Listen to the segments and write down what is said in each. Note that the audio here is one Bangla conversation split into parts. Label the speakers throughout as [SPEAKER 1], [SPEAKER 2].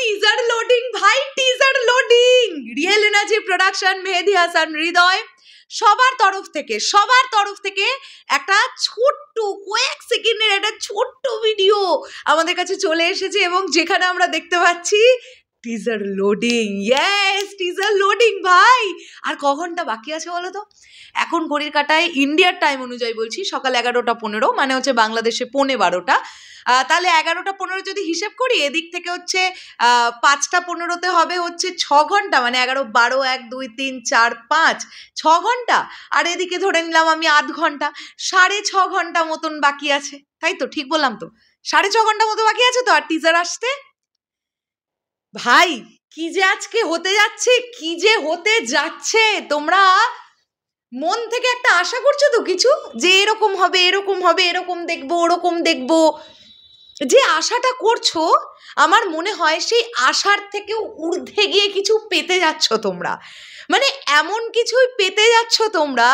[SPEAKER 1] টিজার লোডিং ভাই, teaser loading. Real energy production, Mehedi Hasan Hridoy, সবার তরফ থেকে একটা ছোট্ট কয়েক সেকেন্ডের একটা ছোট্ট ভিডিও আমাদের কাছে চলে এসেছে, এবং যেখানে আমরা দেখতে পাচ্ছি teaser loading. Yes, teaser loading ভাই। আর ক ঘন্টা বাকি আছে বলো তো? এখন ঘড়ির কাঁটায় ইন্ডিয়ার টাইম অনুযায়ী বলছি সকাল 11টা 15, মানে হচ্ছে বাংলাদেশে 11:15। তাহলে 11টা 15 যদি হিসেব করি, এদিক থেকে হচ্ছে 5টা 15-তে হবে হচ্ছে 6 ঘন্টা, মানে 11, 12, 1, 2, 3, 4, 5, 6 ঘন্টা। আর এদিকে ধরে নিলাম আমি আধ ঘন্টা, 6.5 ঘন্টা মতন বাকি আছে। তাই তো, ঠিক বললাম তো? 6.5 ঘন্টা মতো বাকি আছে তো আর টিজার আসতে। ভাই কি যে আজকে হতে যাচ্ছে, কি যে হতে যাচ্ছে, তোমরা মন থেকে একটা আশা করছো তো কিছু, যে এরকম হবে, এরকম হবে, এরকম দেখবো, ওরকম দেখবো। যে আশাটা করছো, আমার মনে হয় সেই আশার থেকেও ঊর্ধ্বে গিয়ে কিছু পেতে যাচ্ছ তোমরা। মানে এমন কিছুই পেতে যাচ্ছ তোমরা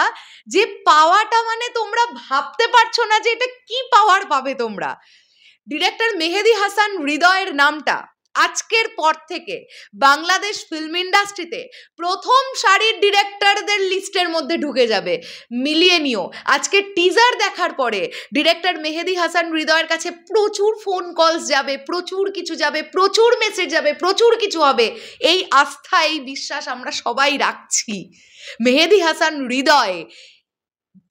[SPEAKER 1] যে পাওয়াটা, মানে তোমরা ভাবতে পারছো না যে এটা কি পাওয়ার পাবে তোমরা। ডিরেক্টর মেহেদী হাসান হৃদয়ের নামটা আজকের পর থেকে বাংলাদেশ ফিল্ম ইন্ডাস্ট্রিতে প্রথম সারির ডিরেক্টরদের লিস্টের মধ্যে ঢুকে যাবে। মিলিয়ে নিও, আজকে টিজার দেখার পরে ডিরেক্টর মেহেদী হাসান হৃদয়ের কাছে প্রচুর ফোন কলস যাবে, প্রচুর কিছু যাবে, প্রচুর মেসেজ যাবে, প্রচুর কিছু হবে। এই আস্থা, এই বিশ্বাস আমরা সবাই রাখছি। মেহেদী হাসান হৃদয়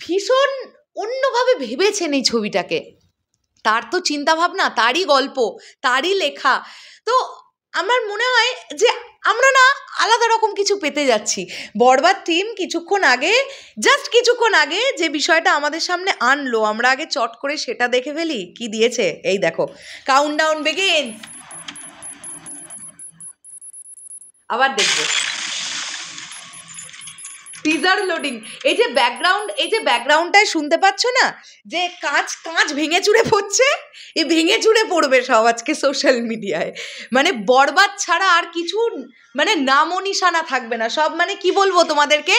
[SPEAKER 1] ভীষণ অন্যভাবে ভেবেছেন এই ছবিটাকে। তার তো চিন্তা ভাবনা, তারই গল্প, তারই লেখা। তো আমার মনে হয় যে আমরা না আলাদা রকম কিছু পেতে যাচ্ছি। বরবাদ টিম কিছুক্ষণ আগে যে বিষয়টা আমাদের সামনে আনলো, আমরা আগে চট করে সেটা দেখে ফেলি কি দিয়েছে। এই দেখো, কাউন্টডাউন বিগিনস। আবার দেখবো টিজার লোডিং। এই যে ব্যাকগ্রাউন্ডটায় শুনতে পাচ্ছ না, যে কাঁচ ভেঙে চুরে পড়ছে, এই ভেঙে চুরে পড়বে সব আজকে সোশ্যাল মিডিয়ায়। মানে বরবাদ ছাড়া আর কিছু মানে নামো নিশানা থাকবে না, সব মানে কি বলবো তোমাদেরকে,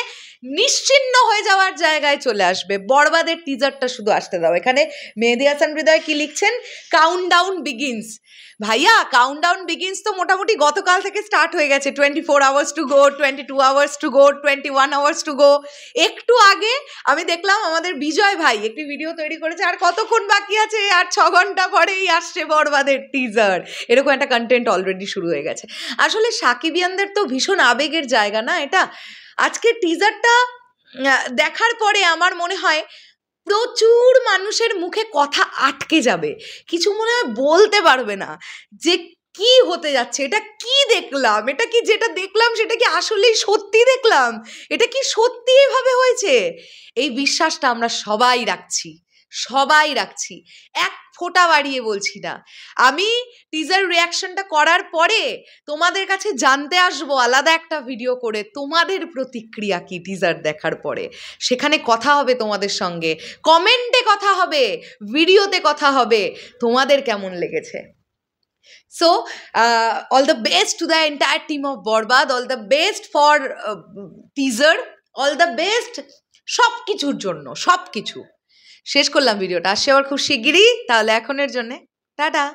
[SPEAKER 1] নিশ্চিহ্ন হয়ে যাওয়ার জায়গায় চলে আসবে। বরবাদের টিজারটা শুধু আসতে দাও। এখানে মেহেদী হাসান হৃদয় কি লিখছেন, কাউন্টডাউন বিগিনস। ভাইয়া কাউন্টডাউন বিগিনস তো মোটামুটি গতকাল থেকে স্টার্ট হয়ে গেছে। 24 hours to go, 22 hours to go, 21 hours to go. একটু আগে আমি দেখলাম আমাদের বিজয় ভাই একটি ভিডিও তৈরি করেছে, আর কতক্ষণ বাকি আছে, আর 6 ঘন্টা পরেই আসছে বরবাদের টিজার। এরকম একটা কন্টেন্ট অলরেডি শুরু হয়ে গেছে। আসলে সাকিবিয়ানদের তো ভীষণ আবেগের জায়গা না এটা। আজকে টিজারটা দেখার পরে আমার মনে হয় প্রচুর মানুষের মুখে কথা আটকে যাবে, কিছু মনে হয় বলতে পারবে না যে কি হতে যাচ্ছে, এটা কি দেখলাম, এটা কি যেটা দেখলাম সেটা কি আসলেই সত্যি দেখলাম, এটা কি সত্যি এভাবে হয়েছে। এই বিশ্বাসটা আমরা সবাই রাখছি, এক ফোঁটা বাড়িয়ে বলছি না। আমি টিজার রিয়াকশনটা করার পরে তোমাদের কাছে জানতে আসবো আলাদা একটা ভিডিও করে, তোমাদের প্রতিক্রিয়া কি টিজার দেখার পরে। সেখানে কথা হবে তোমাদের সঙ্গে, কমেন্টে কথা হবে, ভিডিওতে কথা হবে, তোমাদের কেমন লেগেছে। So all the best to the entire team of Borbad, all the best for teaser, all the best সব কিছুর জন্য, সব কিছু। শেষ করলাম ভিডিওটা, আসছে আবার খুব শিগগিরই। তাহলে এখনের জন্যে টাটা।